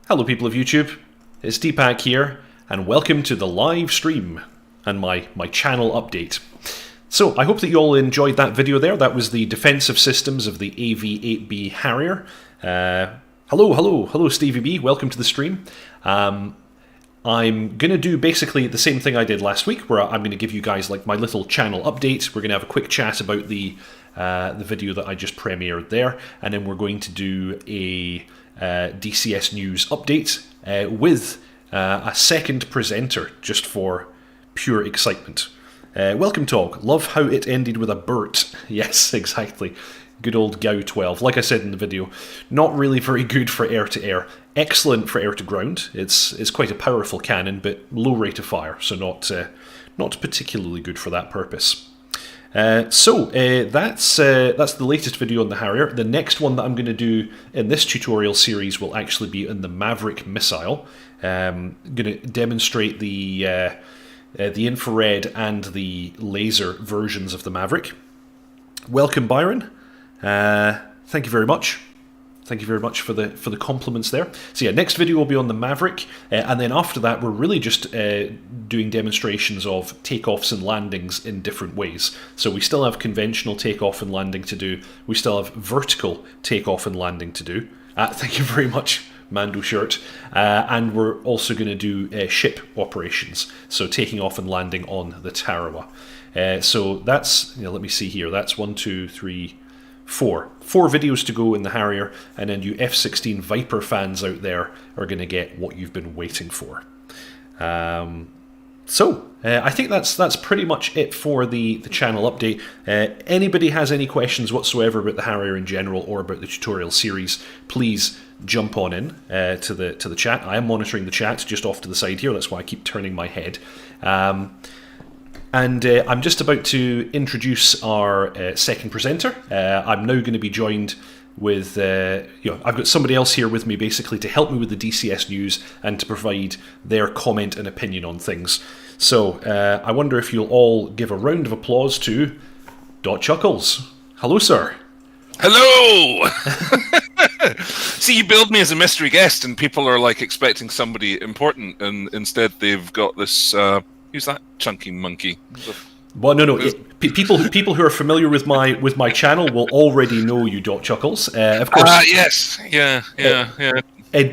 Hello people of YouTube, it's Deephack here, and welcome to the live stream and my channel update. So, I hope that you all enjoyed that video there. That was the defensive systems of the AV-8B Harrier. Hello Stevie B, welcome to the stream. I'm going to do basically the same thing I did last week, where I'm going to give you guys like my little channel update. We're going to have a quick chat about the video that I just premiered there, and then we're going to do a DCS news update with a second presenter, just for pure excitement. Welcome, Tog. Love how it ended with a Burt. Yes, exactly. Good old GAU 12. Like I said in the video, not really very good for air-to-air. Excellent for air-to-ground. It's quite a powerful cannon, but low rate of fire, so not particularly good for that purpose. That's the latest video on the Harrier. The next one that I'm going to do in this tutorial series will actually be on the Maverick missile. I'm going to demonstrate the infrared and the laser versions of the Maverick. Welcome, Byron. Thank you very much. Thank you very much for the compliments there. So yeah, next video will be on the Maverick, and then after that we're really just doing demonstrations of takeoffs and landings in different ways. So we still have conventional takeoff and landing to do. We still have vertical takeoff and landing to do. Thank you very much, Mando Shirt. And we're also going to do ship operations, so taking off and landing on the Tarawa. So that's, let me see here, that's 1, 2, 3, 4 videos to go in the Harrier, and then you F-16 Viper fans out there are going to get what you've been waiting for. I think that's pretty much it for the channel update. Anybody has any questions whatsoever about the Harrier in general or about the tutorial series, please jump on in to the chat. I am monitoring the chat just off to the side here, that's why I keep turning my head. And I'm just about to introduce our second presenter. I'm now going to be joined with, I've got somebody else here with me basically to help me with the DCS news and to provide their comment and opinion on things. So I wonder if you'll all give a round of applause to Dot Chuckles. Hello, sir. Hello! See, you billed me as a mystery guest and people are like expecting somebody important, and instead they've got this... who's that chunky monkey? Well, no. People who are familiar with my channel will already know you, Dot Chuckles. Of course. Yes. Yeah.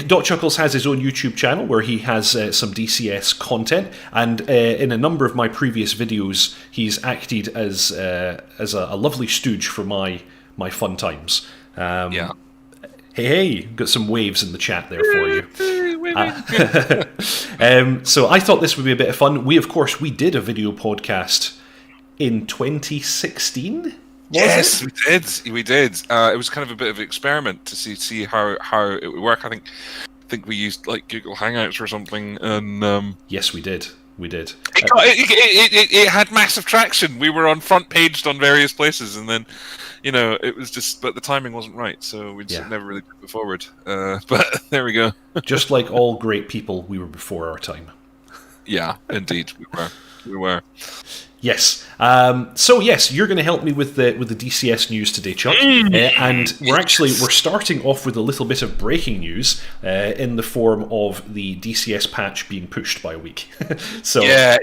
Dot Chuckles has his own YouTube channel where he has some DCS content, and in a number of my previous videos, he's acted as a lovely stooge for my fun times. Yeah. Hey, got some waves in the chat there for you. So I thought this would be a bit of fun. We did a video podcast in 2016. Yes, we did. It was kind of a bit of an experiment to see how it would work. I think we used like Google Hangouts or something, and yes, we did. It had massive traction. We were on front paged on various places, and then it was just, but the timing wasn't right, so we just never really put it forward. But there we go. Just like all great people, we were before our time. Yeah, indeed, we were. Yes. So yes, you're going to help me with the DCS news today, Chuck. And we're starting off with a little bit of breaking news in the form of the DCS patch being pushed by a week. So yeah.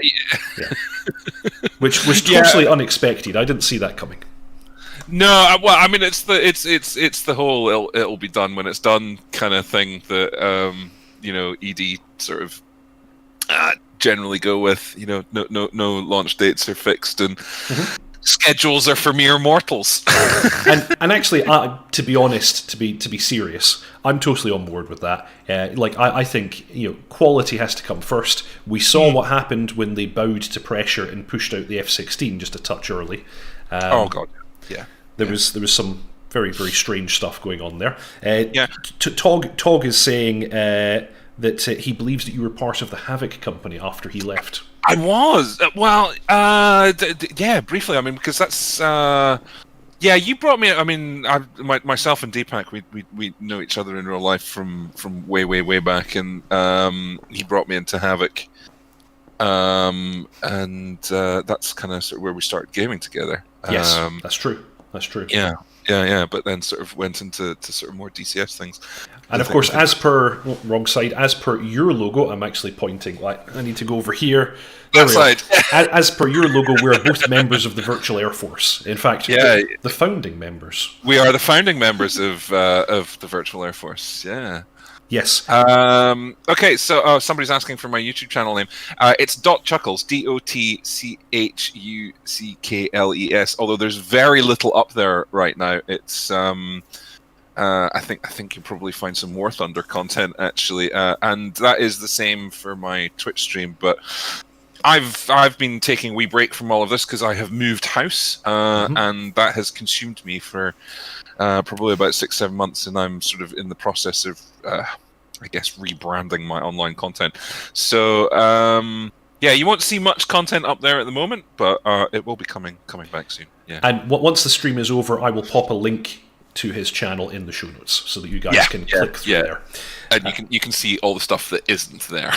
Which was totally unexpected. I didn't see that coming. No, well, I mean, it's the whole it'll be done when it's done kind of thing that ED sort of generally go with. No launch dates are fixed, and schedules are for mere mortals. and actually, to be honest, to be serious, I'm totally on board with that. I think quality has to come first. We saw what happened when they bowed to pressure and pushed out the F-16 just a touch early. Oh God, yeah. There was some very, very strange stuff going on there. Tog is saying that he believes that you were part of the Havoc company after he left. I was. Briefly. I mean, because that's... you brought me... I mean, myself and Deephack, we know each other in real life from way back, and he brought me into Havoc. And that's kind of sort of where we started gaming together. Yes, that's true. That's true. Yeah. yeah. But then sort of went into sort of more DCS things. And of course, as per wrong side, as per your logo, I'm actually pointing. Like I need to go over here. There we side. are. As per your logo, we're both members of the Virtual Air Force. In fact, the founding members. We are the founding members of the Virtual Air Force. Yeah. Yes. Okay, so somebody's asking for my YouTube channel name. It's Chuckles, DOTCHUCKLES. Although there's very little up there right now. It's I think you'll probably find some War Thunder content actually, and that is the same for my Twitch stream. But I've been taking a wee break from all of this because I have moved house, and that has consumed me for probably about 6-7 months, and I'm sort of in the process of I guess rebranding my online content. So yeah, you won't see much content up there at the moment, but it will be coming back soon. Yeah. And once the stream is over, I will pop a link to his channel in the show notes so that you guys can click through there. And you can see all the stuff that isn't there.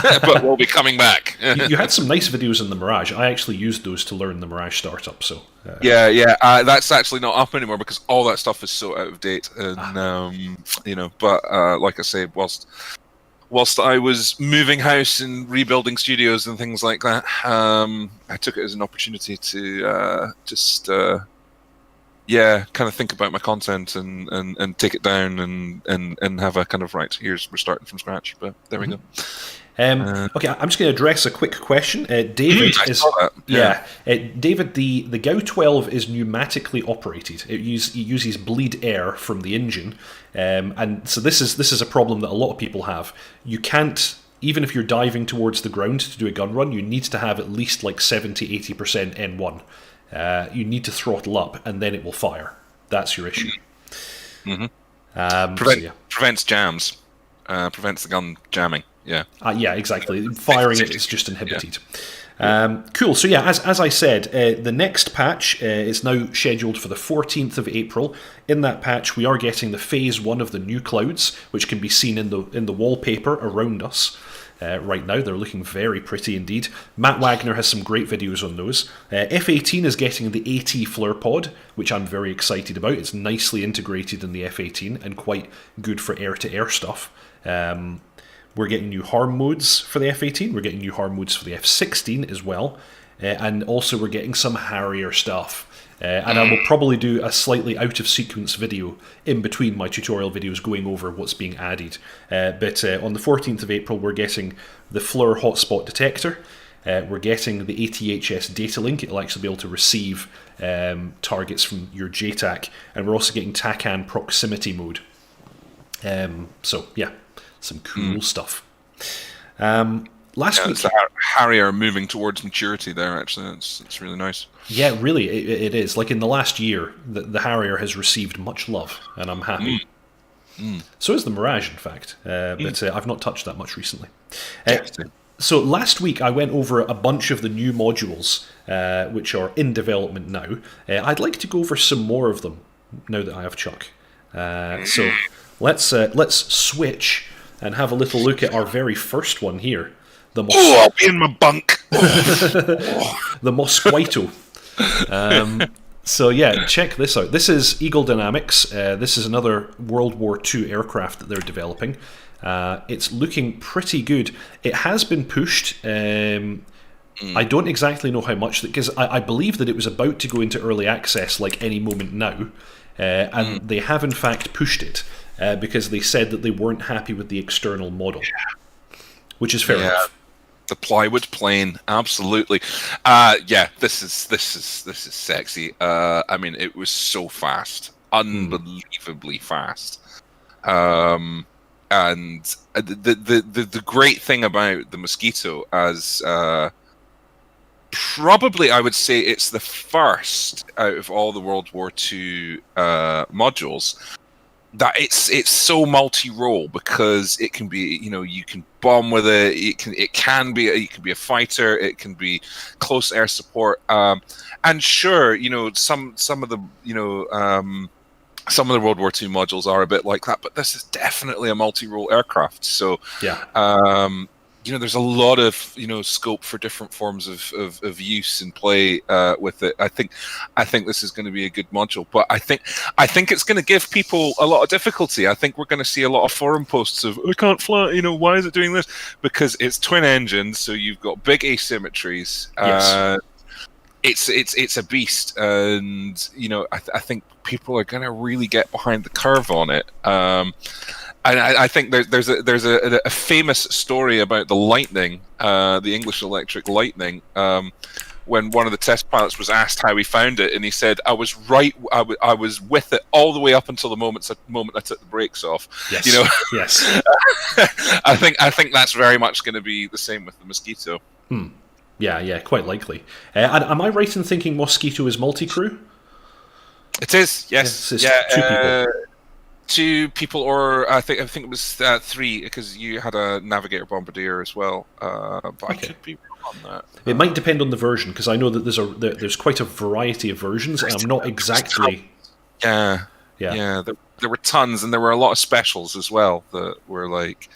But we'll be coming back. You had some nice videos in the Mirage. I actually used those to learn the Mirage startup. So that's actually not up anymore because all that stuff is so out of date. And you know, but like I say, whilst I was moving house and rebuilding studios and things like that, I took it as an opportunity to just kind of think about my content and take it down and have a kind of we're starting from scratch. But there we go. Okay, I'm just going to address a quick question. David David, the GAU 12 is pneumatically operated. It uses bleed air from the engine, and so this is a problem that a lot of people have. You can't, even if you're diving towards the ground to do a gun run, you need to have at least like 70-80% N1. You need to throttle up, and then it will fire. That's your issue. Prevents jams. Prevents the gun jamming. Yeah. Yeah, exactly. Firing it is just inhibited. Cool. So yeah, as I said, the next patch is now scheduled for the 14th of April. In that patch, we are getting the phase 1 of the new clouds, which can be seen in the wallpaper around us. Right now, they're looking very pretty indeed. Matt Wagner has some great videos on those. F-18 is getting the AT flare pod, which I'm very excited about. It's nicely integrated in the F-18 and quite good for air-to-air stuff. We're getting new harm modes for the F-18. We're getting new harm modes for the F-16 as well. And also we're getting some Harrier stuff. And I will probably do a slightly out-of-sequence video in between my tutorial videos going over what's being added. But on the 14th of April, we're getting the FLIR hotspot detector. We're getting the ATHS data link. It'll actually be able to receive targets from your JTAC. And we're also getting TACAN proximity mode. So, yeah. Some cool stuff. Last week, the Harrier moving towards maturity there. Actually, it's really nice. Yeah, really, it is. Like in the last year, the Harrier has received much love, and I'm happy. So is the Mirage, in fact. But I've not touched that much recently. So last week, I went over a bunch of the new modules, which are in development now. I'd like to go over some more of them now that I have Chuck. So let's switch and have a little look at our very first one here. I'll be in my bunk. The Mosquito. So yeah, check this out. This is Eagle Dynamics. This is another World War II aircraft that they're developing. It's looking pretty good. It has been pushed. I don't exactly know how much, because I believe that it was about to go into early access like any moment now. And they have in fact pushed it. Because they said that they weren't happy with the external model, which is fair enough. The plywood plane, absolutely. This is sexy. I mean, it was so fast, unbelievably fast. And the great thing about the Mosquito, as probably I would say it's the first out of all the World War II modules. That it's so multi-role, because it can be, you can bomb with it. You can be a fighter. It can be close air support. And sure, some of the World War II modules are a bit like that, but this is definitely a multi-role aircraft. So there's a lot of scope for different forms of use and play with it. I think this is going to be a good module, but I think it's going to give people a lot of difficulty. I think we're going to see a lot of forum posts of I can't fly. Why is it doing this? Because it's twin engines, so you've got big asymmetries. Yes. It's a beast, and I think people are going to really get behind the curve on it. And I think there's a famous story about the Lightning, the English Electric Lightning, when one of the test pilots was asked how he found it, and he said, "I was right. I was with it all the way up until the moment I took the brakes off." Yes. Yes. I think that's very much going to be the same with the Mosquito. Yeah, quite likely. Am I right in thinking Mosquito is multi-crew? It is. Yes. It's 2 people. 2 people, or I think it was 3, because you had a navigator bombardier as well. But I could be wrong on that. It might depend on the version, because I know that there's quite a variety of versions, and I'm not exactly. Yeah. There were tons, and there were a lot of specials as well that were like.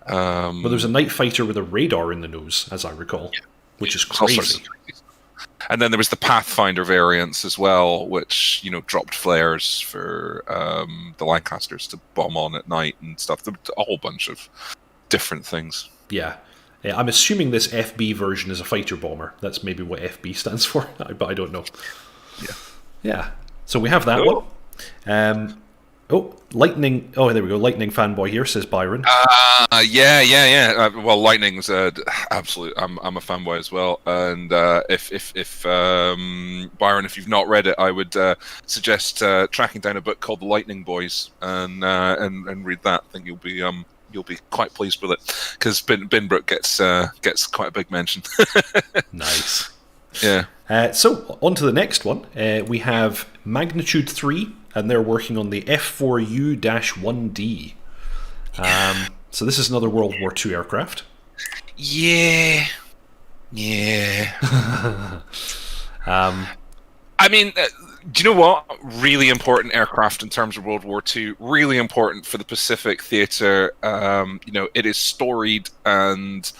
But there's a night fighter with a radar in the nose, as I recall, which is crazy. And then there was the Pathfinder variants as well, which dropped flares for the Lancasters to bomb on at night and stuff. There were a whole bunch of different things. Yeah. I'm assuming this FB version is a fighter bomber. That's maybe what FB stands for, but I don't know. Yeah. So we have that one. Lightning. Oh, there we go. Lightning fanboy here, says Byron. Yeah. Well, Lightning's absolute. I'm a fanboy as well. And if Byron, if you've not read it, I would suggest tracking down a book called The Lightning Boys and read that. I think you'll be quite pleased with it, because Binbrook gets quite a big mention. Nice. Yeah. So on to the next one. We have Magnitude 3. And they're working on the F4U-1D. So this is another World War II aircraft. Yeah. I mean, do you know what? Really important aircraft in terms of World War II. Really important for the Pacific theater. It is storied, and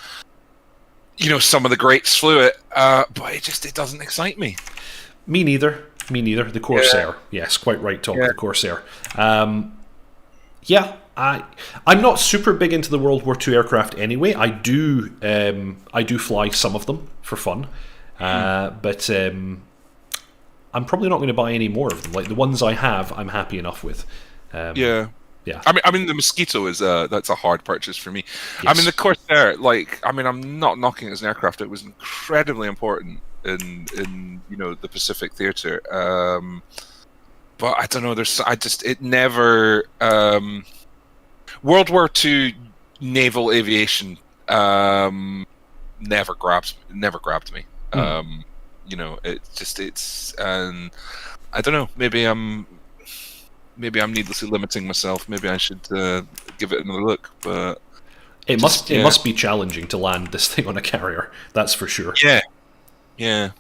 some of the greats flew it, but it doesn't excite me. Me neither. The Corsair. Yes, quite right, Tom. The Corsair. I'm not super big into the World War II aircraft anyway. I do fly some of them for fun, but I'm probably not going to buy any more of them. Like the ones I have, I'm happy enough with. Yeah. I mean, the Mosquito is that's a hard purchase for me. Yes. I mean, the Corsair, I'm not knocking it as an aircraft. It was incredibly important in the Pacific theater. But I don't know. It never. World War II naval aviation never grabbed me. It's I don't know. Maybe I'm needlessly limiting myself. Maybe I should give it another look. But it must be challenging to land this thing on a carrier. That's for sure. Yeah.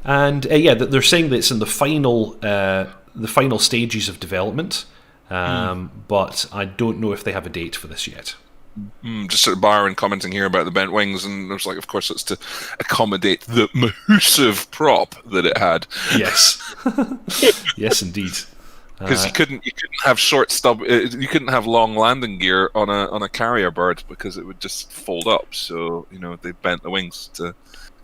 And they're saying that it's in the final stages of development, but I don't know if they have a date for this yet. Just sort of Byron commenting here about the bent wings, and there's of course it's to accommodate the massive prop that it had. Yes, yes, indeed. Because you couldn't have short stub, you couldn't have long landing gear on a carrier bird, because it would just fold up. So they bent the wings to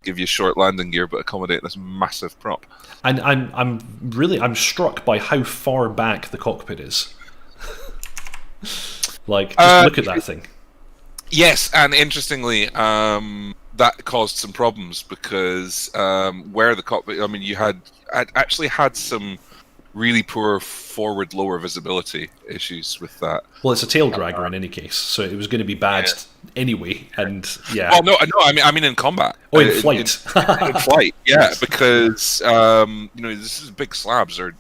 give you short landing gear but accommodate this massive prop. And I'm struck by how far back the cockpit is. Just look at that thing. Yes, and interestingly, that caused some problems, because where the cockpit, I mean, you had some really poor forward lower visibility issues with that. Well, it's a tail dragger in any case, so it was going to be bad anyway. And Oh no, I mean in combat. Oh, in flight. In flight, yeah, yes. Because this is big slabs are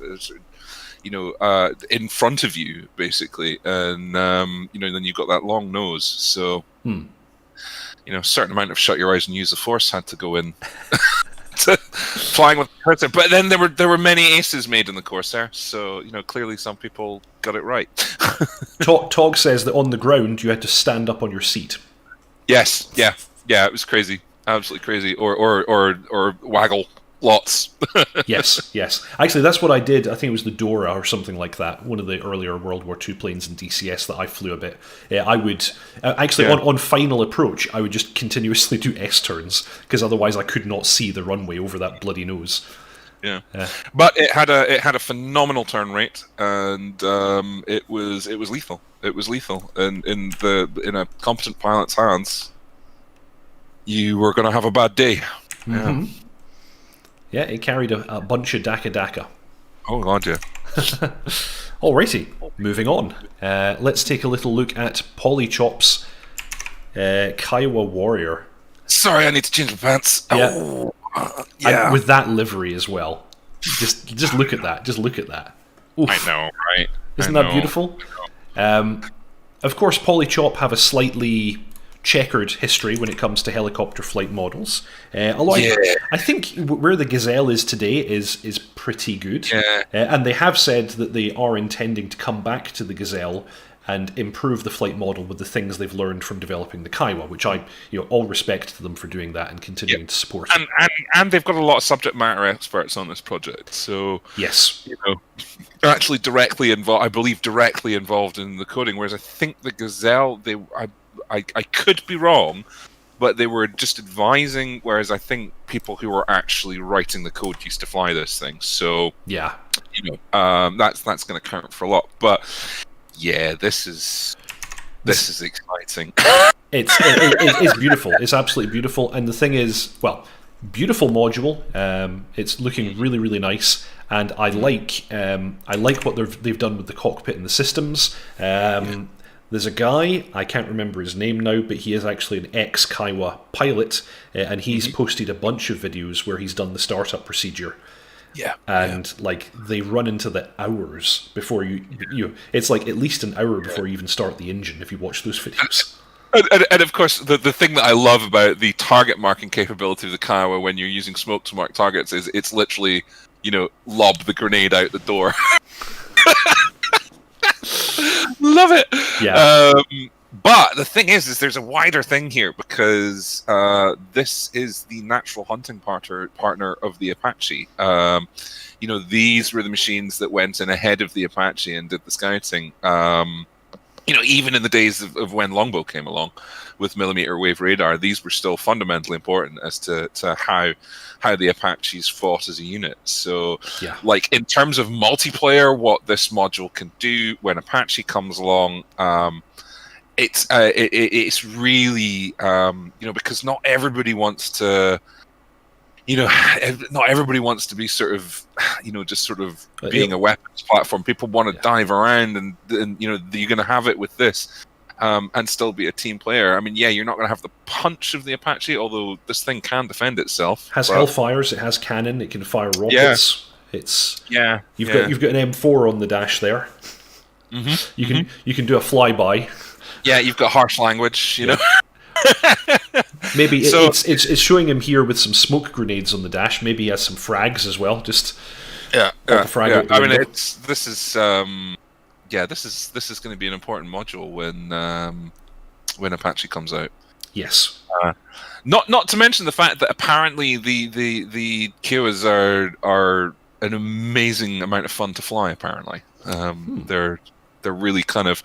in front of you basically, and then you've got that long nose, so a certain amount of shut your eyes and use the force had to go in. flying with the Corsair. But then there were many aces made in the Corsair, so clearly some people got it right. Tog says that on the ground you had to stand up on your seat. Yes, yeah, it was crazy, absolutely crazy, or waggle lots. Yes. Actually, that's what I did. I think it was the Dora or something like that. One of the earlier World War II planes in DCS that I flew a bit. I would on final approach, I would just continuously do S turns because otherwise I could not see the runway over that bloody nose. Yeah, but it had a phenomenal turn rate, and it was lethal. It was lethal, and in a competent pilot's hands, you were going to have a bad day. Mm-hmm. Yeah, it carried a bunch of Daka. Oh god, yeah. Alrighty, moving on. Let's take a little look at Polychop's Kiowa Warrior. Sorry, I need to change my pants. Yeah. Oh, And with that livery as well. Just look at that. Just look at that. Oof. I know, right? Isn't that beautiful? Of course, Polychop have a slightly checkered history when it comes to helicopter flight models. Although I think where the Gazelle is today is pretty good. Yeah. And they have said that they are intending to come back to the Gazelle and improve the flight model with the things they've learned from developing the Kiowa, which I, all respect to them for doing that and continuing to support. And they've got a lot of subject matter experts on this project, so yes, they're actually directly involved. I believe directly involved in the coding. Whereas I think the Gazelle, I could be wrong, but they were just advising. Whereas I think people who were actually writing the code used to fly this thing. So yeah, that's going to count for a lot. But yeah, this is exciting. It's beautiful. It's absolutely beautiful. And the thing is, well, beautiful module. It's looking really, really nice. And I like what they've done with the cockpit and the systems. There's a guy, I can't remember his name now, but he is actually an ex-Kiowa pilot, and he's posted a bunch of videos where he's done the startup procedure. Yeah, and they run into the hours before you it's like at least an hour before you even start the engine if you watch those videos. And of course, the thing that I love about the target marking capability of the Kiowa when you're using smoke to mark targets is it's literally, lob the grenade out the door. Love it. Yeah. But the thing is there's a wider thing here because this is the natural hunting partner of the Apache. These were the machines that went in ahead of the Apache and did the scouting. Even in the days of when Longbow came along with millimeter wave radar, these were still fundamentally important as to how the Apaches fought as a unit. So, in terms of multiplayer, what this module can do when Apache comes along, it's really because not everybody wants to. Not everybody wants to be sort of, just sort of being a weapons platform. People want to dive around, and you're going to have it with this, and still be a team player. I mean, you're not going to have the punch of the Apache, although this thing can defend itself. Has Hellfires, it has cannon, it can fire rockets. Yeah. You've got an M4 on the dash there. Mm-hmm. You can do a flyby. Yeah, you've got harsh language, you know. Maybe it's showing him here with some smoke grenades on the dash. Maybe he has some frags as well. Just frag. I mean, this is going to be an important module when Apache comes out. Yes. Not to mention the fact that apparently the Kiowas are an amazing amount of fun to fly. Apparently, they're really kind of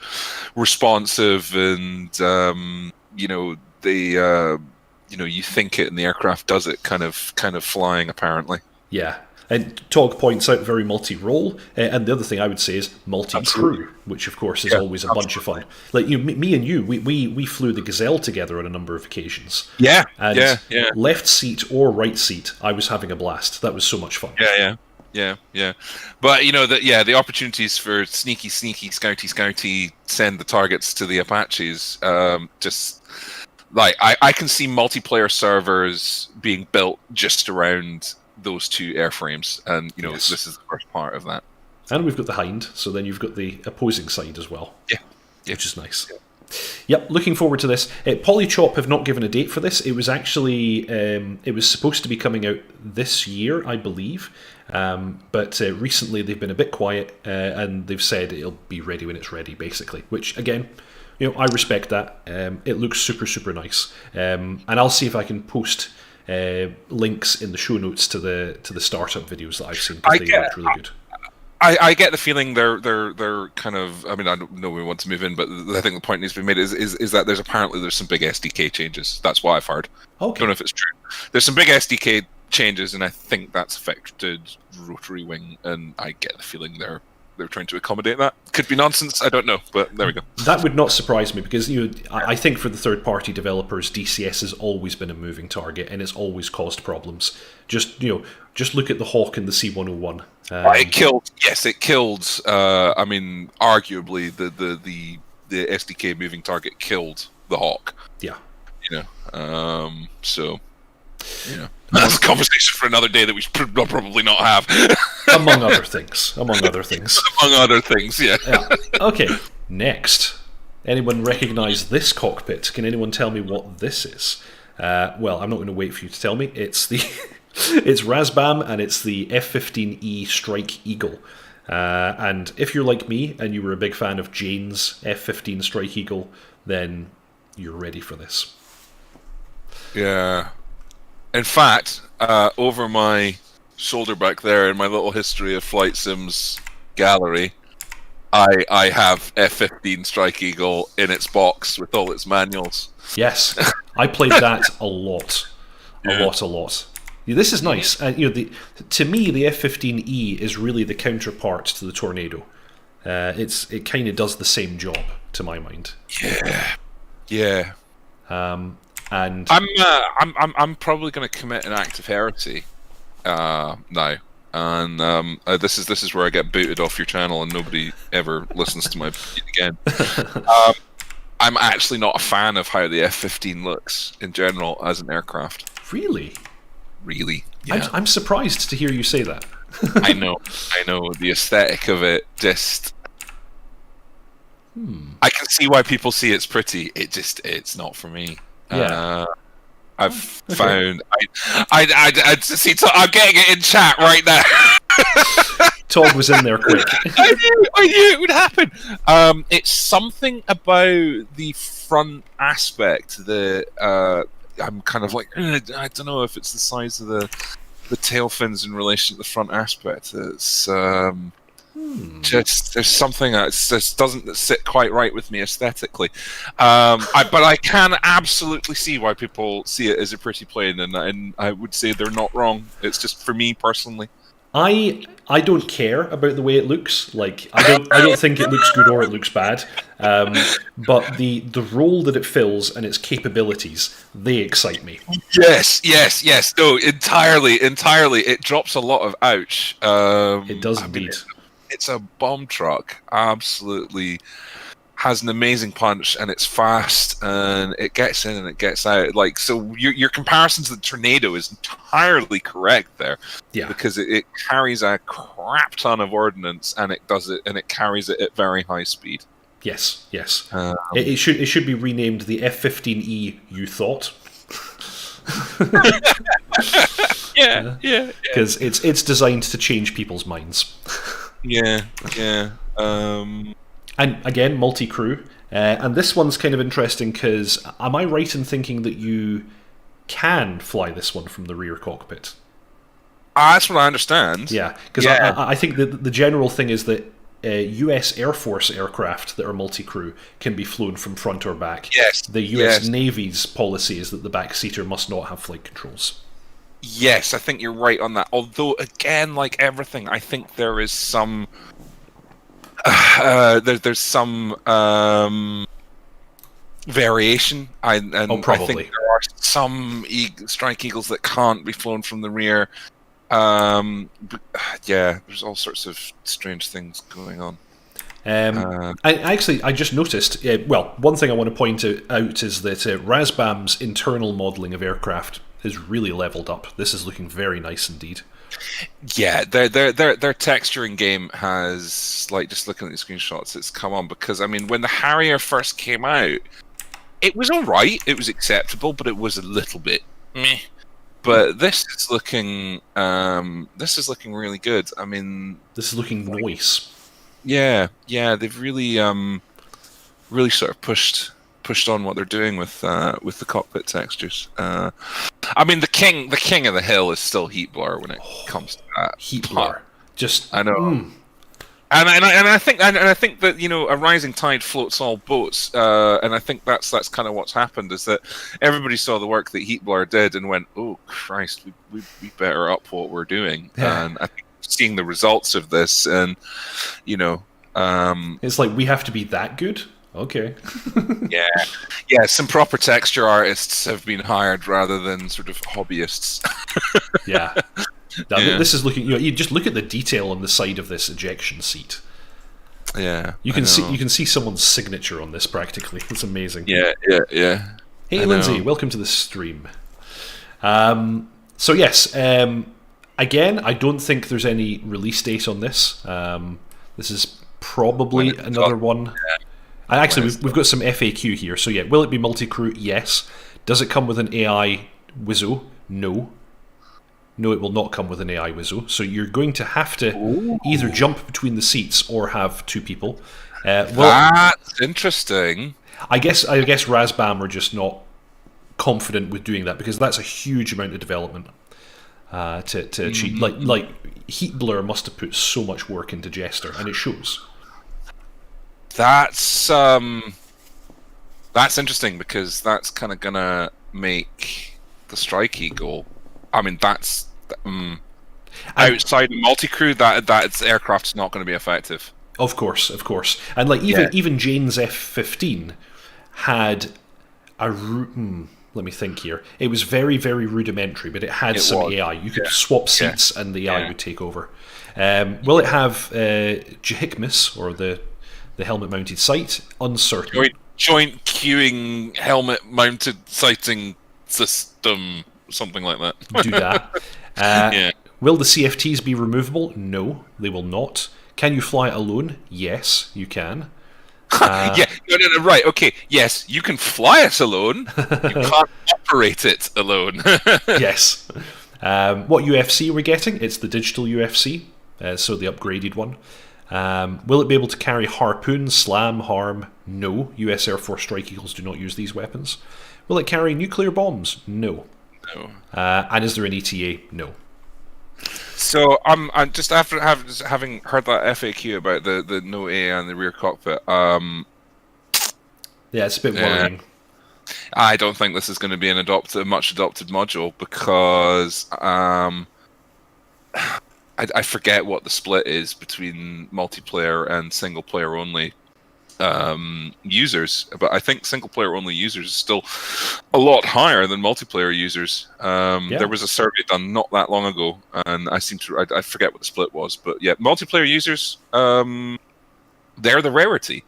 responsive and you think it and the aircraft does it kind of flying apparently. Yeah. And Tog points out very multi-role, and the other thing I would say is multi-crew, which of course is always a bunch of fun. Like me and you, we flew the Gazelle together on a number of occasions. Yeah, and left seat or right seat, I was having a blast. That was so much fun. Yeah. But the opportunities for sneaky, scouty, send the targets to the Apaches. Just like I can see multiplayer servers being built just around those two airframes, and this is the first part of that. And we've got the Hind, so then you've got the opposing side as well. Yeah. Which is nice. Yep, looking forward to this. Polychop have not given a date for this. It was actually it was supposed to be coming out this year, I believe, but recently they've been a bit quiet, and they've said it'll be ready when it's ready, basically. Which again, I respect that. It looks super, super nice, and I'll see if I can post links in the show notes to the startup videos that I've seen, because they look really good. I get the feeling they're kind of. I mean, I don't know we want to move in, but I think the point needs to be made is that there's some big SDK changes. That's what I've heard. Okay. Don't know if it's true. There's some big SDK changes, and I think that's affected Rotary Wing, and I get the feeling they're trying to accommodate that. Could be nonsense. I don't know, but there we go. That would not surprise me, because I think for the third-party developers, DCS has always been a moving target, and it's always caused problems. Just look at the Hawk and the C-101. It killed. Yes, it killed. I mean, arguably the SDK moving target killed the Hawk. Yeah. So. That's a conversation for another day that we should probably not have. Among other things. Among other things, yeah. Okay, next. Anyone recognise this cockpit? Can anyone tell me what this is? Well, I'm not going to wait for you to tell me. It's Razbam, and it's the F-15E Strike Eagle. And if you're like me, and you were a big fan of Jane's F-15 Strike Eagle, then you're ready for this. Yeah. In fact, over my shoulder back there in my little history of flight sims gallery, I have F-15 Strike Eagle in its box with all its manuals. Yes, I played that a lot. A lot. Yeah, this is nice. To me, the F-15E is really the counterpart to the Tornado. It kind of does the same job, to my mind. Yeah. And I'm probably going to commit an act of heresy now, and this is where I get booted off your channel and nobody ever listens to my video again. I'm actually not a fan of how the F-15 looks in general as an aircraft. Really? Yeah. I'm surprised to hear you say that. I know. The aesthetic of it just. I can see why people see it's pretty. It's not for me. Yeah. I've found. I see. I'm getting it in chat right now. Todd was in there quick. I knew it would happen. It's something about the front aspect that I'm kind of like. I don't know if it's the size of the tail fins in relation to the front aspect. It's just there's something that just doesn't sit quite right with me aesthetically. But I can absolutely see why people see it as a pretty plane, and I would say they're not wrong. It's just for me personally. I don't care about the way it looks. Like I don't think it looks good or it looks bad. But the role that it fills and its capabilities, they excite me. Yes. No, entirely. It drops a lot of ouch. It does indeed. It's a bomb truck. Absolutely has an amazing punch, and it's fast, and it gets in and it gets out. Like, so your comparison to the Tornado is entirely correct there. Yeah. Because it carries a crap ton of ordnance, and it carries it at very high speed. Yes. It should be renamed the F-15E. You thought? Yeah. Because it's designed to change people's minds. Yeah. And again, multi-crew. And this one's kind of interesting because am I right in thinking that you can fly this one from the rear cockpit? That's what I understand. Yeah, because I think that the general thing is that US Air Force aircraft that are multi-crew can be flown from front or back. Yes. The US Navy's policy is that the backseater must not have flight controls. Yes, I think you're right on that. Although, again, like everything, I think there is some... there's some variation. Probably. I think there are some Strike Eagles that can't be flown from the rear. There's all sorts of strange things going on. I just noticed. One thing I want to point out is that Razbam's internal modelling of aircraft is really leveled up. This is looking very nice indeed. Yeah, their texturing game has, like, just looking at the screenshots, it's come on, because I mean, when the Harrier first came out, it was all right, it was acceptable, but it was a little bit meh. But this is looking really good. I mean, this is looking nice. Yeah, they've really really sort of pushed on what they're doing with the cockpit textures. I mean, the king of the hill is still heat blur when it comes to that. Heat blur, just I know. And I think that, you know, a rising tide floats all boats, and I think that's kind of what's happened, is that everybody saw the work that Heat Blur did and went, oh Christ, we better up what we're doing. Yeah. And I think seeing the results of this, and you know, it's like, we have to be that good. Okay. yeah. Some proper texture artists have been hired rather than sort of hobbyists. Yeah. This is looking. You know, you just look at the detail on the side of this ejection seat. Yeah, you can see someone's signature on this practically. It's amazing. Yeah. Hey, Lindsay, welcome to the stream. So yes, again, I don't think there's any release date on this. This is probably another one. Yeah. And actually, we've got some FAQ here. So yeah, will it be multi-crew? Yes. Does it come with an AI Wizzo? No. No, it will not come with an AI Wizzo. So you're going to have to either jump between the seats or have two people. That's interesting. I guess Razbam are just not confident with doing that, because that's a huge amount of development to achieve. Like Heat Blur must have put so much work into Jester, and it shows. That's interesting, because that's kind of gonna make the Strike Eagle. I mean, that's outside the multi-crew, that aircraft's not going to be effective. Of course, and like even Jane's F-15 had a let me think here. It was very, very rudimentary, but it had some AI. You could swap seats, and the AI would take over. Will it have JHICMIS, or the helmet-mounted sight? Uncertain. Joint queuing helmet-mounted sighting system, something like that. Do that. Will the CFTs be removable? No, they will not. Can you fly it alone? Yes, you can. No, right, okay. Yes, you can fly it alone. You can't operate it alone. Yes. What UFC are we getting? It's the digital UFC, so the upgraded one. Will it be able to carry Harpoon, Slam, Harm? No. US Air Force Strike Eagles do not use these weapons. Will it carry nuclear bombs? No. And is there an ETA? No. So I'm just after having heard that FAQ about the no AI and the rear cockpit. Yeah, it's a bit worrying. I don't think this is going to be a much adopted module, because I forget what the split is between multiplayer and single player only users, but I think single player only users is still a lot higher than multiplayer users. There was a survey done not that long ago, and I forget what the split was, but yeah, multiplayer users, they're the rarity,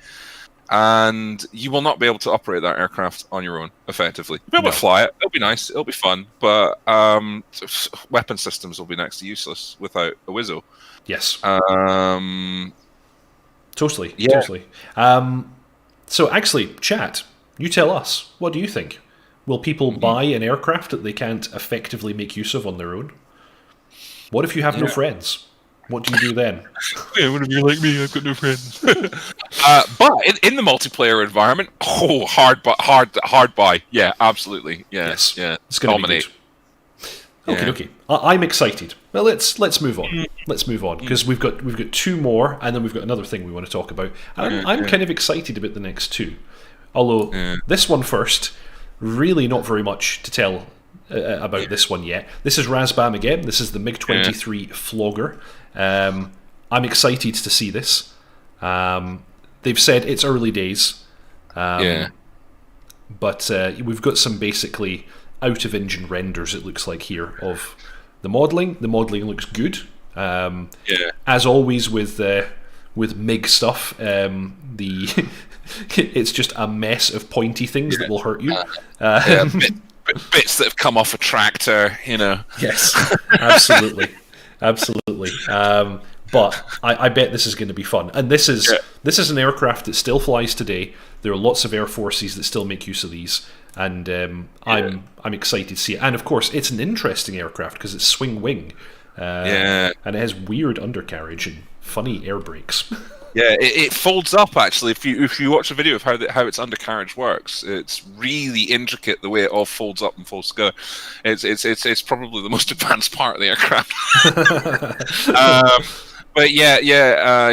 and you will not be able to operate that aircraft on your own effectively. You'll be able to fly it, it'll be nice, it'll be fun, but weapon systems will be next to useless without a Wizzo. Yes. Totally. So actually, chat, you tell us, what do you think? Will people buy an aircraft that they can't effectively make use of on their own? What if you have no friends? What do you do then? Yeah, what if you're like me? I've got no friends. But in the multiplayer environment, hard buy. Yeah, absolutely. Yeah, yes. Yeah. It's going to dominate. Okay. I'm excited. Well, let's move on. Let's move on, because we've got two more, and then we've got another thing we want to talk about. And I'm kind of excited about the next two. Although this one first, really not very much to tell about this one yet. This is Razbam again. This is the MiG-23 Flogger. I'm excited to see this. They've said it's early days. But we've got some basically out-of-engine renders, it looks like here, of the modelling. The modelling looks good. As always with MiG stuff, it's just a mess of pointy things that will hurt you. bits that have come off a tractor, you know. Yes, absolutely, absolutely. But I bet this is going to be fun, and this is an aircraft that still flies today. There are lots of air forces that still make use of these, and I'm excited to see it. And of course, it's an interesting aircraft because it's swing wing, and it has weird undercarriage and funny air brakes. Yeah, it folds up actually. If you watch a video of how its undercarriage works, it's really intricate the way it all folds up and folds together. It's probably the most advanced part of the aircraft. But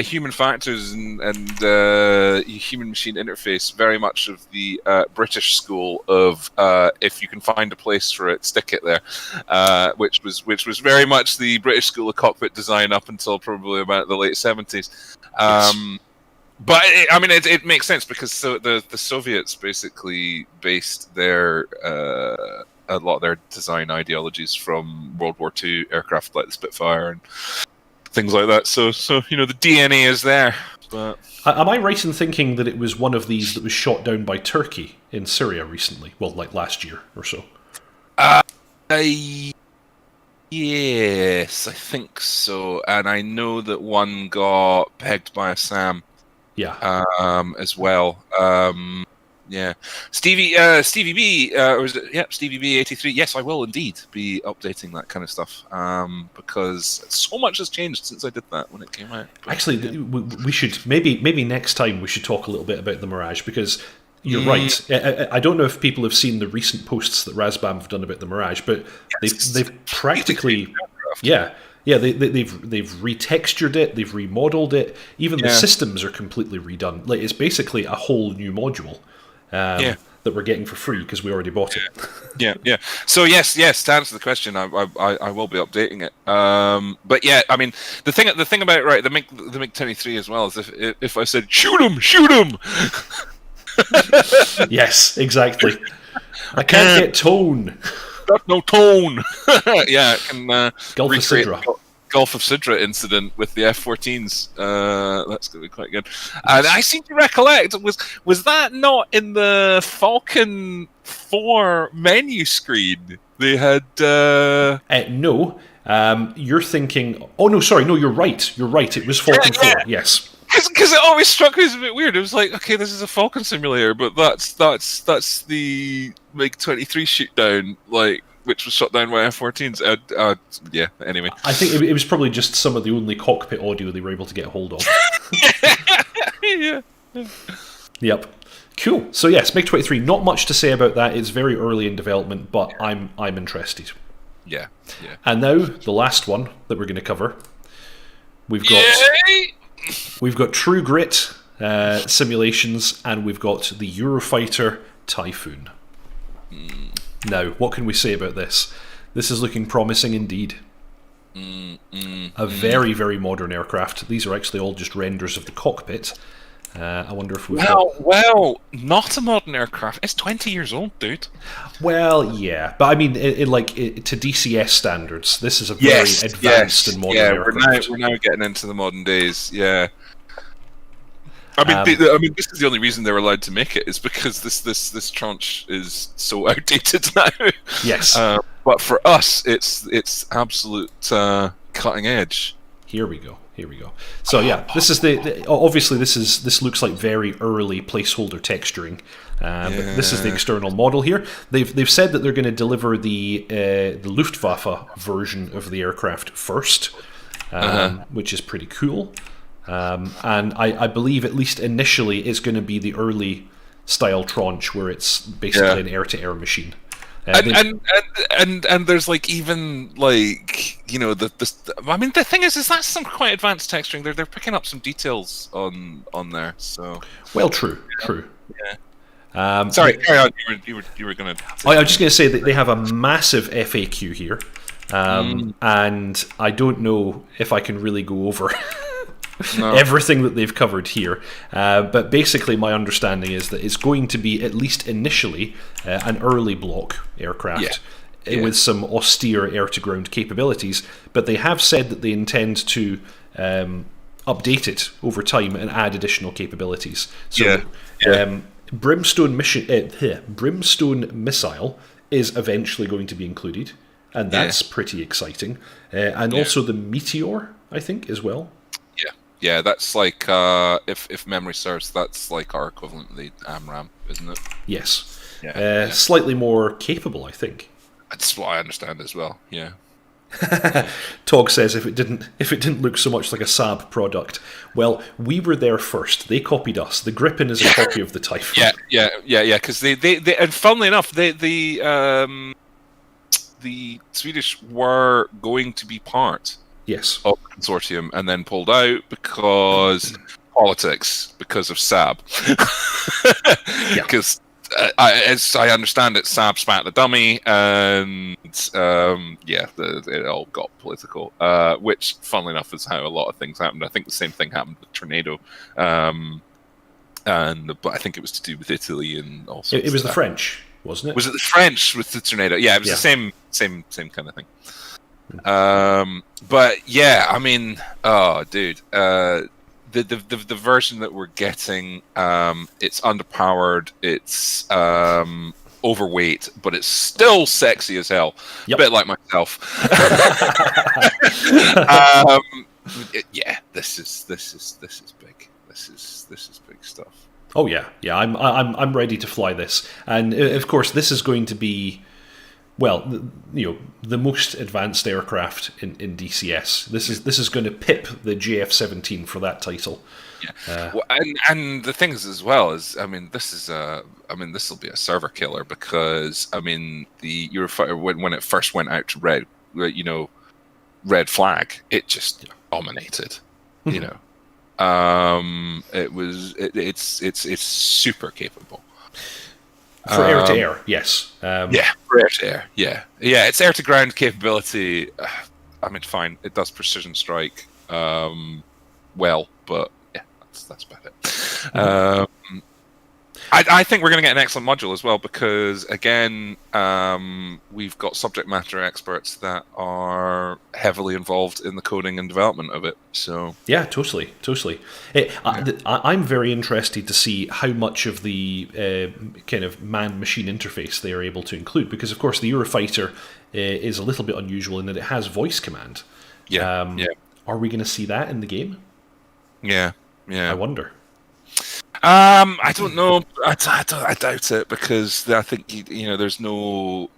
human factors and human machine interface, very much of the British school of if you can find a place for it, stick it there, which was very much the British school of cockpit design up until probably about the late 70s. But it makes sense because the Soviets basically based their a lot of their design ideologies from World War II aircraft like the Spitfire and things like that. So the DNA is there. But am I right in thinking that it was one of these that was shot down by Turkey in Syria recently? Well, like last year or so. Yes, I think so. And I know that one got pegged by a SAM. Yeah. As well. Yeah, Stevie B, or is it? Yep, Stevie B 83. Yes, I will indeed be updating that kind of stuff because so much has changed since I did that when it came out. But, actually, we should maybe next time we should talk a little bit about the Mirage because you're right. I don't know if people have seen the recent posts that Razbam have done about the Mirage, but they've practically they've retextured it, they've remodeled it. Even the systems are completely redone. Like it's basically a whole new module. That we're getting for free because we already bought it. Yeah. So yes. To answer the question, I will be updating it. But yeah, I mean the thing about the MiG-23 as well is if I said shoot him. Yes, exactly. I can't get tone. Got no tone. Yeah, it can Gulf of Sidra. Gulf of Sidra incident with the F-14s. That's going to be quite good. And I seem to recollect, was that not in the Falcon 4 menu screen? They had... No. You're thinking... Oh, no, sorry. No, you're right. You're right. It was Falcon 4. Yes. Because it always struck me as a bit weird. It was like, okay, this is a Falcon simulator, but that's the MiG-23 shoot down, like, which was shot down by F-14s. Anyway. I think it was probably just some of the only cockpit audio they were able to get a hold of. Yeah. Yep. Cool. So yes, MiG-23, not much to say about that. It's very early in development, but I'm interested. Yeah. And now, the last one that we're going to cover. We've got True Grit simulations, and we've got the Eurofighter Typhoon. Now, what can we say about this? This is looking promising indeed. A very, very modern aircraft. These are actually all just renders of the cockpit. I wonder if we've Well, not a modern aircraft. It's 20 years old, dude. Well, yeah. But I mean, to DCS standards, this is a very advanced and modern aircraft. We're now getting into the modern days, yeah. I mean, this is the only reason they're allowed to make it is because this tranche is so outdated now. Yes, but for us, it's absolute cutting edge. Here we go. So yeah, this is obviously this looks like very early placeholder texturing. But this is the external model here. They've said that they're going to deliver the Luftwaffe version of the aircraft first, which is pretty cool. And I believe at least initially it's going to be the early style tranche where it's basically an air-to-air machine. And there's like even like I mean the thing is that's some quite advanced texturing. They're picking up some details on there. So well, true. Yeah. Sorry, carry on. You were going to. I was just going to say that they have a massive FAQ here, and I don't know if I can really go over. No. Everything that they've covered here, but basically my understanding is that it's going to be at least initially an early block aircraft with some austere air-to-ground capabilities, but they have said that they intend to update it over time and add additional capabilities. So Brimstone missile is eventually going to be included, and that's pretty exciting. And also the Meteor, I think, as well. Yeah, that's like, if memory serves, that's like our equivalent of the AMRAM, isn't it? Yes. Yeah. Slightly more capable, I think. That's what I understand as well, yeah. Tog says if it didn't look so much like a Saab product, well, we were there first. They copied us. The Gripen is a copy of the Typhoon. Yeah. Because they and funnily enough, the Swedish were going to be part Yes. of the consortium and then pulled out because politics, because of Saab. Because as I understand it, Saab spat the dummy, and it all got political. Which, funnily enough, is how a lot of things happened. I think the same thing happened with Tornado, but I think it was to do with Italy and also. It was the French, wasn't it? Was it the French with the Tornado? Yeah, it was the same kind of thing. But yeah, I mean, oh, dude, the version that we're getting, it's underpowered, it's overweight, but it's still sexy as hell. A bit like myself. This is big. This is big stuff. Oh yeah. I'm ready to fly this, and of course, this is going to be. Well, the most advanced aircraft in DCS. This is going to pip the JF-17 for that title. Yeah, and the thing is as well is, I mean, this will be a server killer because the Eurofighter when it first went out to red flag, it just dominated. It's super capable. For air to air, yes. For air to air, yeah. It's air to ground capability. Fine. It does precision strike, well, but yeah, that's about it. I think we're going to get an excellent module as well because, again, we've got subject matter experts that are heavily involved in the coding and development of it. So yeah, totally. I'm very interested to see how much of the kind of man-machine interface they are able to include because, of course, the Eurofighter is a little bit unusual in that it has voice command. Are we going to see that in the game? Yeah. I wonder. I don't know. I doubt it because I think there's no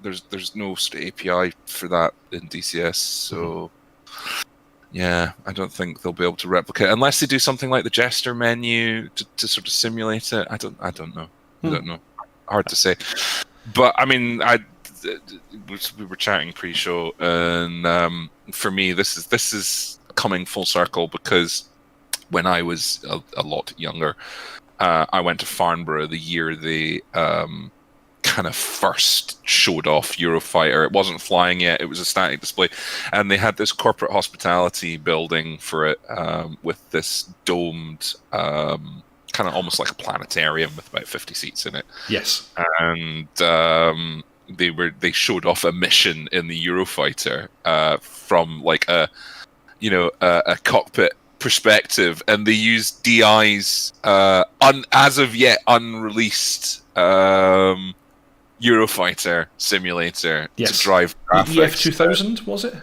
state API for that in DCS. So yeah, I don't think they'll be able to replicate unless they do something like the gesture menu to sort of simulate it. I don't know. I don't know. Hard to say. But we were chatting pre-show, and for me, this is coming full circle because when I was a lot younger. I went to Farnborough the year they kind of first showed off Eurofighter. It wasn't flying yet; it was a static display, and they had this corporate hospitality building for it with this domed, kind of almost like a planetarium with about 50 seats in it. Yes, and they showed off a mission in the Eurofighter from like a cockpit perspective, and they used DI's as of yet unreleased Eurofighter simulator to drive graphics. EF-2000 was it?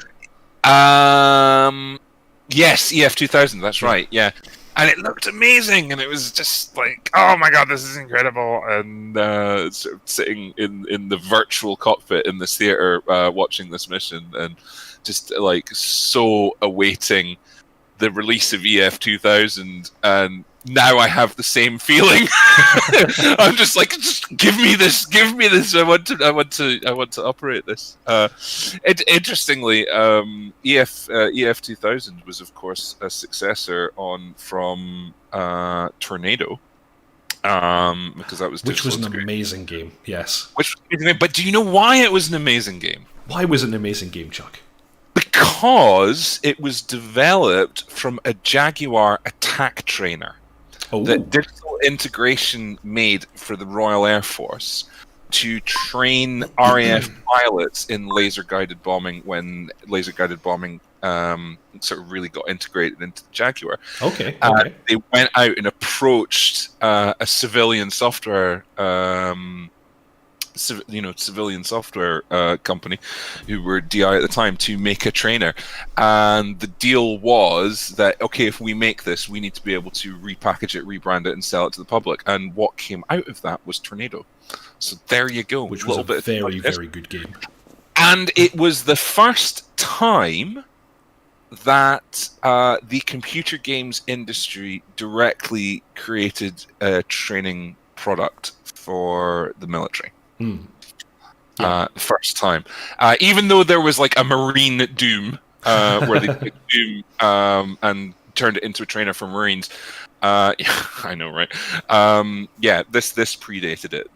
Yes, EF-2000. That's right. Yeah, and it looked amazing, and it was just like, oh my god, this is incredible. And sort of sitting in the virtual cockpit in this theater, watching this mission, and just like so awaiting the release of EF-2000, and now I have the same feeling. I'm just like, just give me this. I want to operate this. Interestingly, EF-2000 was of course a successor from Tornado, because that was which was an amazing game. Yes. But do you know why it was an amazing game? Why was it an amazing game, Chuck? Because it was developed from a Jaguar attack trainer that digital integration made for the Royal Air Force to train RAF pilots in laser-guided bombing when laser-guided bombing sort of really got integrated into the Jaguar. Okay. They went out and approached a civilian software civilian software company, who were DI at the time, to make a trainer. And the deal was that, okay, if we make this, we need to be able to repackage it, rebrand it, and sell it to the public. And what came out of that was Tornado. So there you go. Which was a very, very good game. And it was the first time that the computer games industry directly created a training product for the military. First time. Even though there was like a Marine Doom, where they took Doom and turned it into a trainer for Marines. Yeah, I know, right? Yeah, this predated it.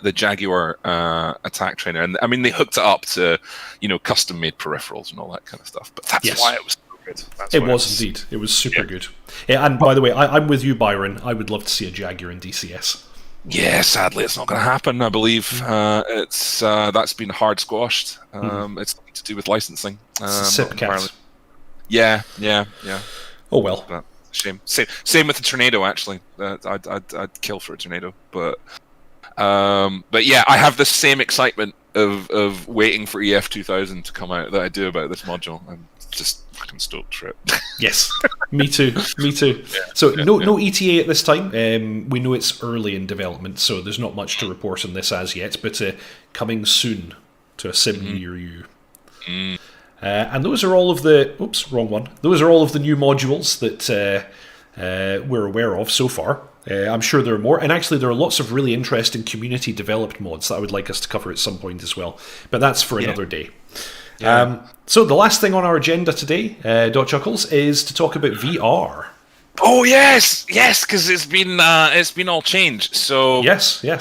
The Jaguar attack trainer, and I mean they hooked it up to custom made peripherals and all that kind of stuff. But that's why it was so good. It was indeed. It was super good. Yeah, and by the way, I'm with you, Byron. I would love to see a Jaguar in DCS. Yeah, sadly, it's not going to happen. I believe that's been hard squashed. It's to do with licensing. SIPCAT. Yeah. Oh well. But shame. Same with the Tornado. Actually, I'd kill for a Tornado, but yeah, I have the same excitement of waiting for EF 2000 to come out that I do about this module. I'm just fucking stoked for it. Yes, me too. No ETA at this time. We know it's early in development, so there's not much to report on this as yet, but coming soon to a sim near you. And those are all of the... Oops, wrong one. Those are all of the new modules that we're aware of so far. I'm sure there are more, and actually there are lots of really interesting community-developed mods that I would like us to cover at some point as well. But that's for another day. Yeah. So the last thing on our agenda today, Dot Chuckles, is to talk about VR. Oh yes, because it's been all changed. So yes. Yeah.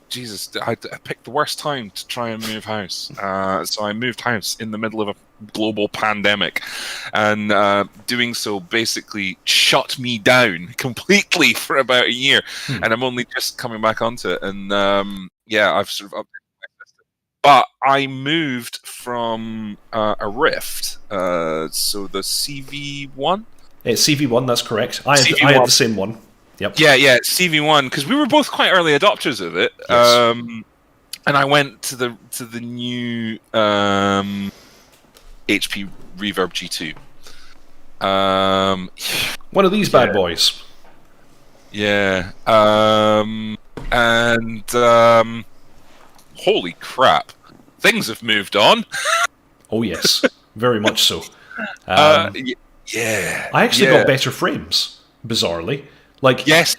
Jesus, I picked the worst time to try and move house. So I moved house in the middle of a global pandemic, and doing so basically shut me down completely for about a year. And I'm only just coming back onto it. And I've sort of updated my system. But I moved from a Rift, so the CV1. It's CV1, that's correct. I had the same one. Yep. Yeah, CV1, because we were both quite early adopters of it. Yes. And I went to the new HP Reverb G2. One of these bad boys. Yeah. Holy crap. Things have moved on. Oh, yes. Very much so. Yeah. I actually got better frames, bizarrely. Yes.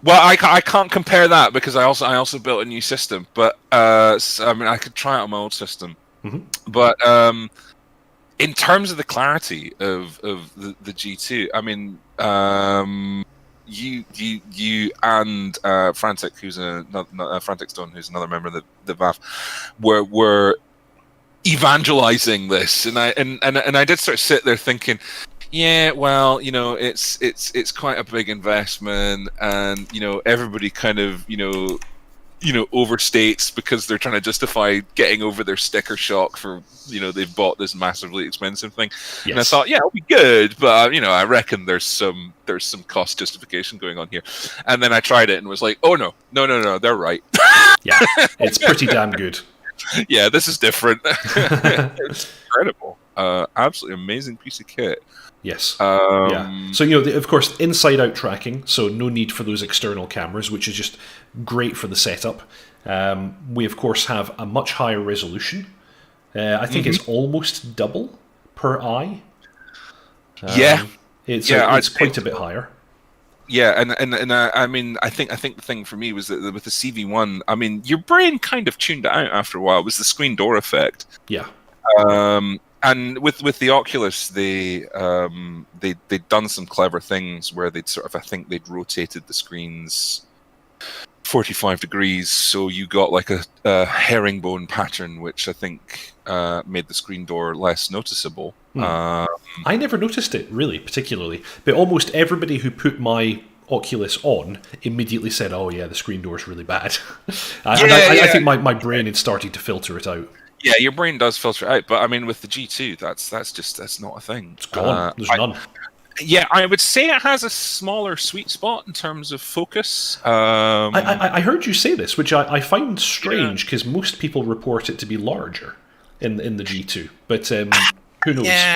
Well, I can't compare that because I also built a new system, but I could try it on my old system. But in terms of the clarity of the G2, I mean, you and Frantic, who's Frantic Stone, who's another member of the VAF, were evangelizing this, and I did sort of sit there thinking, yeah, well, it's quite a big investment, and everybody kind of overstates because they're trying to justify getting over their sticker shock for they've bought this massively expensive thing. Yes. And I thought, yeah, it'll be good, but I reckon there's some cost justification going on here. And then I tried it and was like, oh no, they're right. Yeah, it's pretty damn good. Yeah, this is different. It's incredible. Absolutely amazing piece of kit. Yes. Yeah. So, of course, inside-out tracking, so no need for those external cameras, which is just great for the setup. We, of course, have a much higher resolution. I think it's almost double per eye. It's quite a bit higher. Yeah, and I mean, I think the thing for me was that with the CV1, I mean, your brain kind of tuned it out after a while. It was the screen door effect. Yeah. And with the Oculus, they'd done some clever things where they'd they'd rotated the screens 45 degrees, so you got like a herringbone pattern, which I think made the screen door less noticeable. I never noticed it, really, particularly. But almost everybody who put my Oculus on immediately said, oh yeah, the screen door is really bad. I think my brain had started to filter it out. Yeah, your brain does filter it out, but I mean, with the G2, that's not a thing. It's gone. There's none. Yeah, I would say it has a smaller sweet spot in terms of focus. I heard you say this, which I find strange because most people report it to be larger in the G2, but who knows? Yeah,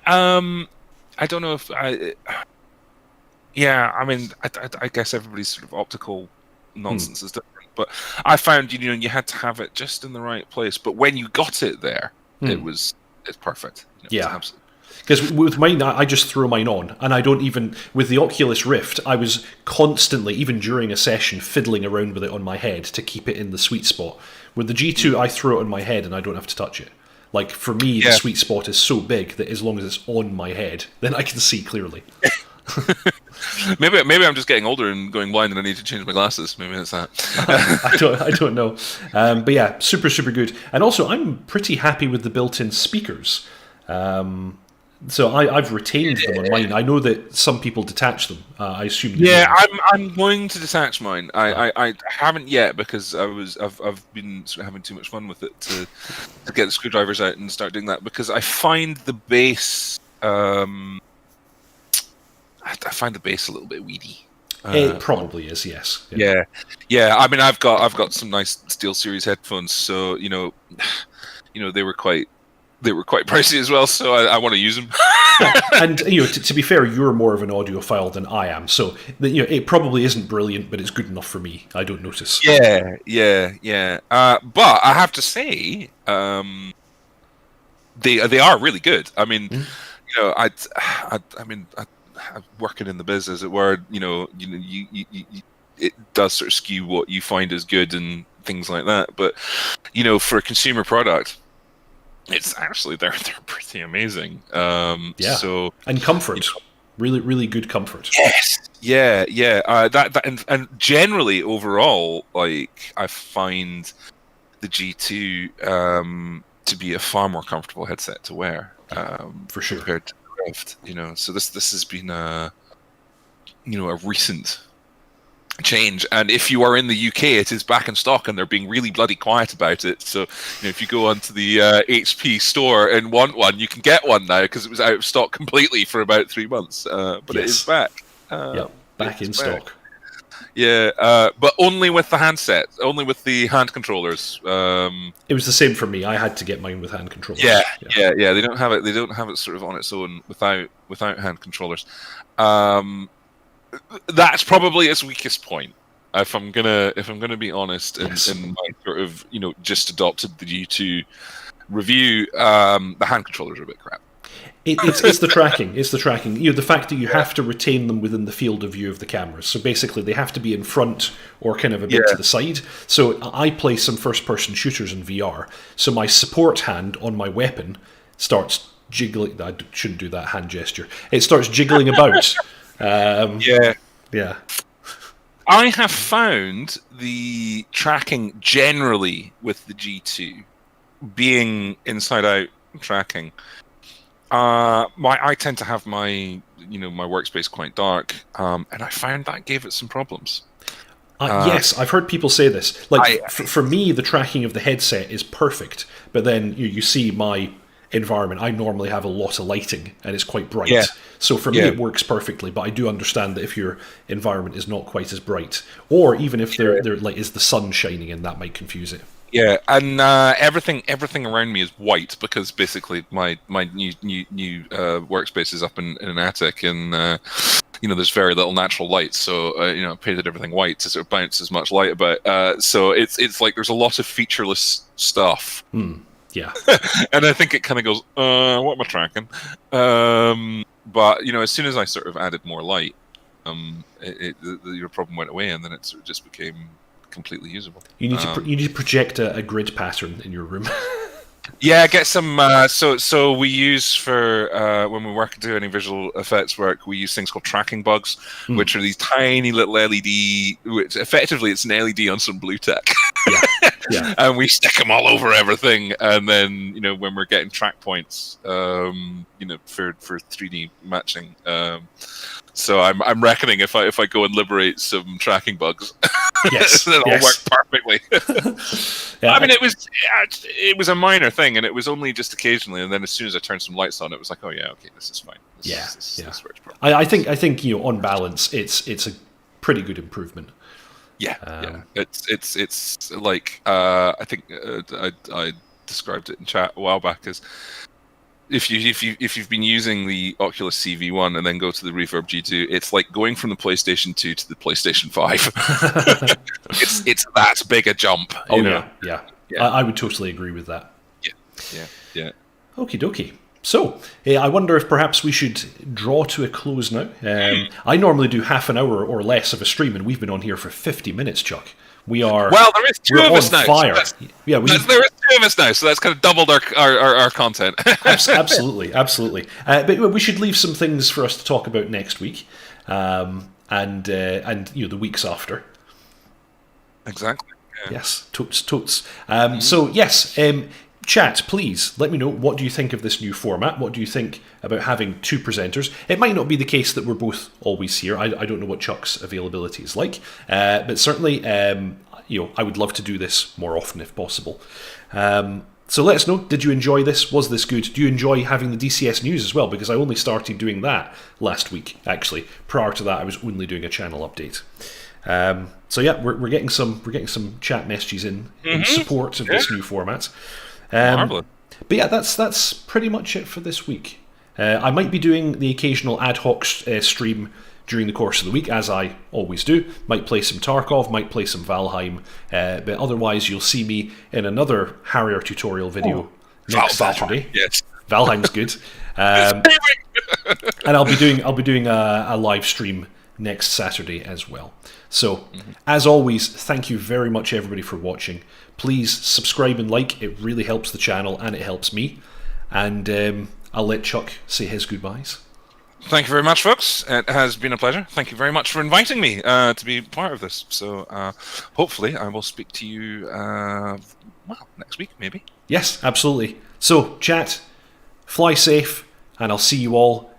I don't know if I. Yeah, I mean, I guess everybody's sort of optical nonsense is different, but I found you had to have it just in the right place. But when you got it there, it's perfect. Yeah. It's because with mine, I just throw mine on, and I don't even... With the Oculus Rift, I was constantly, even during a session, fiddling around with it on my head to keep it in the sweet spot. With the G2, I throw it on my head and I don't have to touch it. Like, for me, the sweet spot is so big that as long as it's on my head, then I can see clearly. maybe I'm just getting older and going blind and I need to change my glasses. Maybe it's that. I don't know. But yeah, super, super good. And also, I'm pretty happy with the built-in speakers. So I've retained them on mine. I know that some people detach them. I assume. I'm going to detach mine. I haven't yet because I've been sort of having too much fun with it to get the screwdrivers out and start doing that, because I find the base I find the bass a little bit weedy. It probably is, yes. Yeah. I mean, I've got some nice SteelSeries headphones, so they were quite pricey as well, so I want to use them. And to be fair, you're more of an audiophile than I am, so it probably isn't brilliant, but it's good enough for me. I don't notice. Yeah. But I have to say, they are really good. I mean, working in the biz, as it were, it does sort of skew what you find as good and things like that. But for a consumer product, it's actually they're pretty amazing. So and comfort, really, really good comfort. Yes, yeah. And generally overall, like, I find the G2 to be a far more comfortable headset to wear. For sure. Compared to the Rift, so this has been a recent change, and if you are in the UK, it is back in stock, and they're being really bloody quiet about it. So if you go onto the HP store and want one, you can get one now, because it was out of stock completely for about 3 months. But it is back. Back in stock. Yeah, but only with the handset, only with the hand controllers. It was the same for me. I had to get mine with hand controllers. Yeah. They don't have it. They don't have it sort of on its own without hand controllers. That's probably its weakest point. If I'm gonna be honest, in my sort of just adopted the G2 review, the hand controllers are a bit crap. It's the tracking. It's the tracking. The fact that you have to retain them within the field of view of the cameras. So basically, they have to be in front or kind of a bit to the side. So I play some first-person shooters in VR. So my support hand on my weapon starts jiggling. I shouldn't do that hand gesture. It starts jiggling about. Yeah. I have found the tracking generally with the G2 being inside-out tracking. I tend to have my my workspace quite dark, and I found that gave it some problems. Yes, I've heard people say this. Like, for me, the tracking of the headset is perfect, but then you see my environment. I normally have a lot of lighting, and it's quite bright. So for me, it works perfectly. But I do understand that if your environment is not quite as bright, or even if there like is the sun shining in, that might confuse it. Yeah, and everything around me is white, because basically my new workspace is up in an attic, and there's very little natural light, so I painted everything white to sort of bounce as much light about. So it's like there's a lot of featureless stuff. Yeah, and I think it kind of goes, what am I tracking? But as soon as I sort of added more light, your problem went away, and then it sort of just became completely usable. You need to project a grid pattern in your room. Yeah, get some. So we use for when we do any visual effects work, we use things called tracking bugs, which are these tiny little LED. Which effectively it's an LED on some blue tech. Yeah. And we stick them all over everything, and then when we're getting track points, for 3D matching, So I'm reckoning if I go and liberate some tracking bugs, Yes, it'll yes. work perfectly. Yeah, I mean, it was a minor thing, and it was only just occasionally. And then as soon as I turned some lights on, it was like, oh yeah, okay, this is fine. This works perfectly. I think on balance, it's a pretty good improvement. Yeah. It's like I think I described it in chat a while back as if you've been using the Oculus CV1 and then go to the Reverb G2, it's like going from the PlayStation 2 to the PlayStation 5. it's that big a jump. Yeah. I would totally agree with that. Yeah. Okie dokie. So, I wonder if perhaps we should draw to a close now. I normally do half an hour or less of a stream, and we've been on here for 50 minutes, Chuck. We are. Well, there is two of us now. Fire. So there is two of us now, so that's kind of doubled our content. Absolutely. But we should leave some things for us to talk about next week, and the weeks after. Exactly. Yeah. Yes, totes. So yes. Chat, please let me know, what do you think of this new format? What do you think about having two presenters? It might not be the case that we're both always here. I don't know what Chuck's availability is like, but certainly, I would love to do this more often if possible. So let us know. Did you enjoy this? Was this good? Do you enjoy having the DCS news as well? Because I only started doing that last week. Actually, prior to that, I was only doing a channel update. So yeah, we're getting some chat messages in support of this new format. But yeah, that's pretty much it for this week. I might be doing the occasional ad hoc stream during the course of the week, as I always do. Might play some Tarkov, might play some Valheim, but otherwise you'll see me in another Harrier tutorial video next Saturday. Yes, Valheim's good, and I'll be doing a live stream next Saturday as well. So, as always, thank you very much everybody for watching. Please subscribe and like, it really helps the channel and it helps me. And I'll let Chuck say his goodbyes. Thank you very much, folks. It has been a pleasure. Thank you very much for inviting me to be part of this. So hopefully I will speak to you next week, maybe. Yes, absolutely. So, chat, fly safe, and I'll see you all